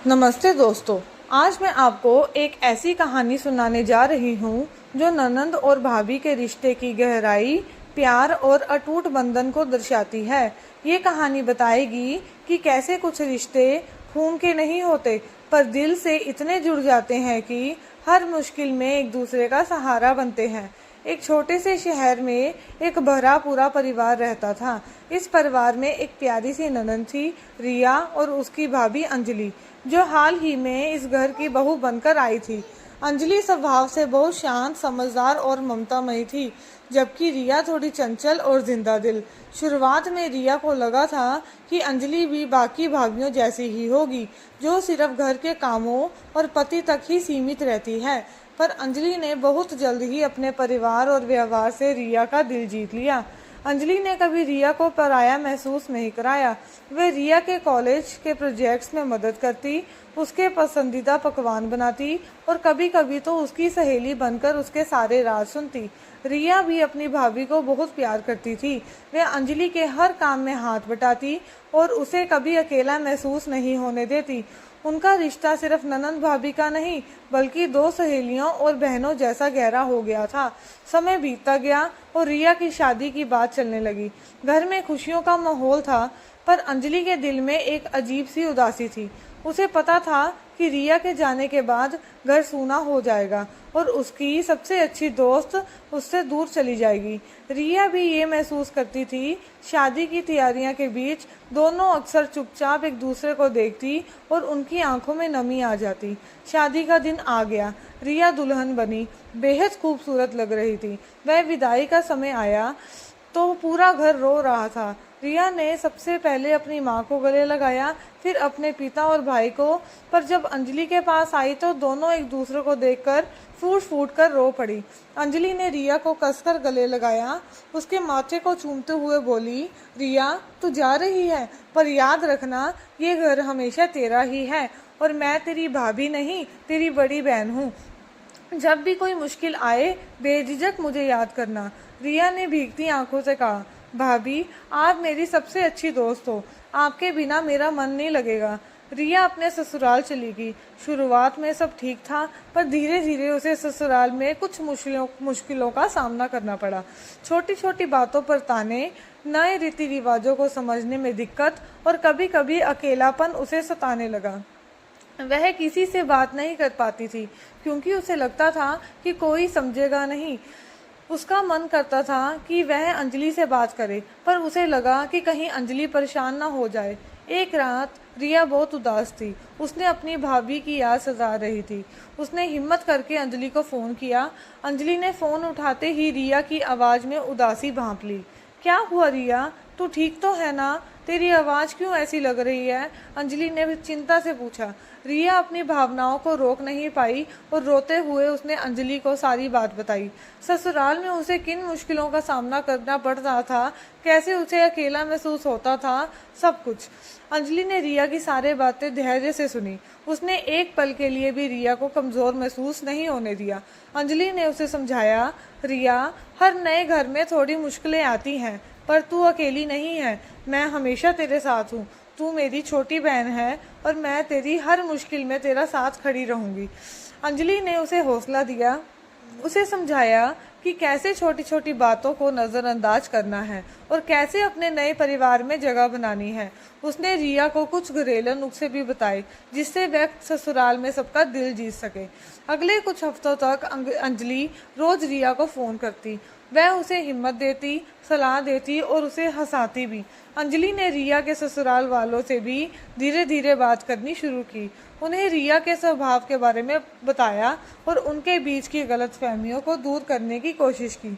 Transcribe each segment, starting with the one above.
नमस्ते दोस्तों। आज मैं आपको एक ऐसी कहानी सुनाने जा रही हूँ जो ननंद और भाभी के रिश्ते की गहराई, प्यार और अटूट बंधन को दर्शाती है। ये कहानी बताएगी कि कैसे कुछ रिश्ते खून के नहीं होते पर दिल से इतने जुड़ जाते हैं कि हर मुश्किल में एक दूसरे का सहारा बनते हैं। एक छोटे से शहर में एक भरा पूरा परिवार रहता था। इस परिवार में एक प्यारी सी ननंद थी, रिया, और उसकी भाभी अंजलि, जो हाल ही में इस घर की बहू बनकर आई थी। अंजलि स्वभाव से बहुत शांत, समझदार और ममतामयी थी, जबकि रिया थोड़ी चंचल और जिंदा दिल। शुरुआत में रिया को लगा था कि अंजलि भी बाकी भाभियों जैसी ही होगी, जो सिर्फ घर के कामों और पति तक ही सीमित रहती है। पर अंजलि ने बहुत जल्द ही अपने परिवार और व्यवहार से रिया का दिल जीत लिया। अंजलि ने कभी रिया को पराया महसूस नहीं कराया। वह रिया के कॉलेज के प्रोजेक्ट्स में मदद करती, उसके पसंदीदा पकवान बनाती और कभी कभी तो उसकी सहेली बनकर उसके सारे राज सुनती। रिया भी अपनी भाभी को बहुत प्यार करती थी। वह अंजलि के हर काम में हाथ बटाती और उसे कभी अकेला महसूस नहीं होने देती। उनका रिश्ता सिर्फ ननंद भाभी का नहीं, बल्कि दो सहेलियों और बहनों जैसा गहरा हो गया था। समय बीतता गया और रिया की शादी की बात चलने लगी। घर में खुशियों का माहौल था, पर अंजलि के दिल में एक अजीब सी उदासी थी। उसे पता था कि रिया के जाने के बाद घर सूना हो जाएगा और उसकी सबसे अच्छी दोस्त उससे दूर चली जाएगी। रिया भी ये महसूस करती थी। शादी की तैयारियां के बीच दोनों अक्सर चुपचाप एक दूसरे को देखती और उनकी आंखों में नमी आ जाती। शादी का दिन आ गया। रिया दुल्हन बनी, बेहद खूबसूरत लग रही थी। वह विदाई का समय आया तो पूरा घर रो रहा था। रिया ने सबसे पहले अपनी माँ को गले लगाया, फिर अपने पिता और भाई को। पर जब अंजलि के पास आई तो दोनों एक दूसरे को देखकर फूट फूट कर रो पड़ी। अंजलि ने रिया को कसकर गले लगाया, उसके माथे को चूमते हुए बोली, रिया, तू जा रही है, पर याद रखना, ये घर हमेशा तेरा ही है और मैं तेरी भाभी नहीं, तेरी बड़ी बहन हूँ। जब भी कोई मुश्किल आए, बेझिझक मुझे याद करना। रिया ने भीगती आंखों से कहा, भाभी, आप मेरी सबसे अच्छी दोस्त हो। आपके बिना मेरा मन नहीं लगेगा। रिया अपने ससुराल चली गई। शुरुआत में सब ठीक था, पर धीरे धीरे उसे ससुराल में कुछ मुश्किलों का सामना करना पड़ा। छोटी छोटी बातों पर ताने, नए रीति रिवाजों को समझने में दिक्कत और कभी कभी अकेलापन उसे सताने लगा। वह किसी से बात नहीं कर पाती थी, क्योंकि उसे लगता था कि कोई समझेगा नहीं। उसका मन करता था कि वह अंजलि से बात करे, पर उसे लगा कि कहीं अंजलि परेशान ना हो जाए। एक रात रिया बहुत उदास थी। उसने अपनी भाभी की याद सता रही थी। उसने हिम्मत करके अंजलि को फ़ोन किया। अंजलि ने फ़ोन उठाते ही रिया की आवाज़ में उदासी भांप ली। क्या हुआ रिया, तू ठीक तो है ना? तेरी आवाज़ क्यों ऐसी लग रही है? अंजलि ने चिंता से पूछा। रिया अपनी भावनाओं को रोक नहीं पाई और रोते हुए उसने अंजलि को सारी बात बताई। ससुराल में उसे किन मुश्किलों का सामना करना पड़ रहा था, कैसे उसे अकेला महसूस होता था, सब कुछ। अंजलि ने रिया की सारी बातें धैर्य से सुनी। उसने एक पल के लिए भी रिया को कमज़ोर महसूस नहीं होने दिया। अंजलि ने उसे समझाया, रिया, हर नए घर में थोड़ी मुश्किलें आती हैं, पर तू अकेली नहीं है। मैं हमेशा तेरे साथ हूँ। तू मेरी छोटी बहन है और मैं तेरी हर मुश्किल में तेरा साथ खड़ी रहूँगी। अंजलि ने उसे हौसला दिया, उसे समझाया कि कैसे छोटी छोटी बातों को नज़रअंदाज करना है और कैसे अपने नए परिवार में जगह बनानी है। उसने रिया को कुछ घरेलू नुस्खे भी बताए, जिससे वह ससुराल में सबका दिल जीत सके। अगले कुछ हफ्तों तक अंजलि रोज़ रिया को फ़ोन करती। वह उसे हिम्मत देती, सलाह देती और उसे हंसाती भी। अंजलि ने रिया के ससुराल वालों से भी धीरे धीरे बात करनी शुरू की। उन्हें रिया के स्वभाव के बारे में बताया और उनके बीच की गलतफहमियों को दूर करने की कोशिश की।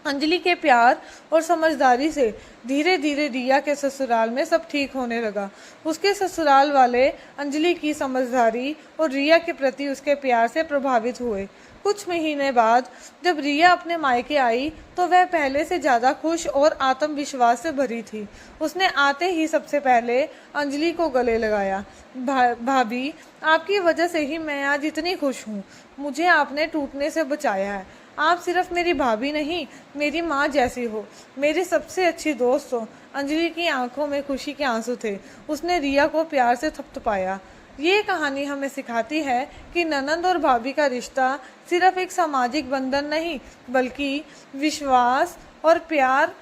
अंजलि के प्यार और समझदारी से धीरे धीरे रिया के ससुराल में सब ठीक होने लगा। उसके ससुराल वाले अंजलि की समझदारी और रिया के प्रति उसके प्यार से प्रभावित हुए। कुछ महीने बाद जब रिया अपने मायके आई तो वह पहले से ज़्यादा खुश और आत्मविश्वास से भरी थी। उसने आते ही सबसे पहले अंजलि को गले लगाया। भाभी, आपकी वजह से ही मैं आज इतनी खुश हूँ। मुझे आपने टूटने से बचाया है। आप सिर्फ मेरी भाभी नहीं, मेरी माँ जैसी हो, मेरी सबसे अच्छी दोस्त हो। अंजलि की आंखों में खुशी के आंसू थे। उसने रिया को प्यार से थपथपाया। ये कहानी हमें सिखाती है कि ननंद और भाभी का रिश्ता सिर्फ एक सामाजिक बंधन नहीं, बल्कि विश्वास और प्यार,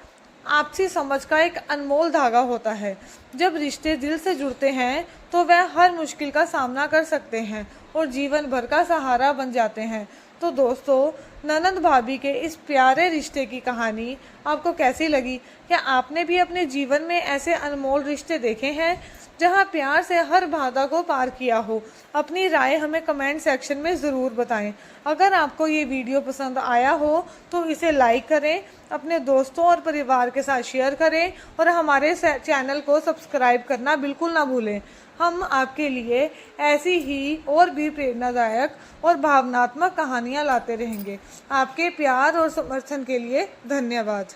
आपसी समझ का एक अनमोल धागा होता है। जब रिश्ते दिल से जुड़ते हैं तो वह हर मुश्किल का सामना कर सकते हैं और जीवन भर का सहारा बन जाते हैं। तो दोस्तों, ननंद भाभी के इस प्यारे रिश्ते की कहानी आपको कैसी लगी? क्या आपने भी अपने जीवन में ऐसे अनमोल रिश्ते देखे हैं जहां प्यार से हर बाधा को पार किया हो? अपनी राय हमें कमेंट सेक्शन में ज़रूर बताएं। अगर आपको ये वीडियो पसंद आया हो तो इसे लाइक करें, अपने दोस्तों और परिवार के साथ शेयर करें और हमारे चैनल को सब्सक्राइब करना बिल्कुल ना भूलें। हम आपके लिए ऐसी ही और भी प्रेरणादायक और भावनात्मक कहानियाँ लाते रहेंगे। आपके प्यार और समर्थन के लिए धन्यवाद।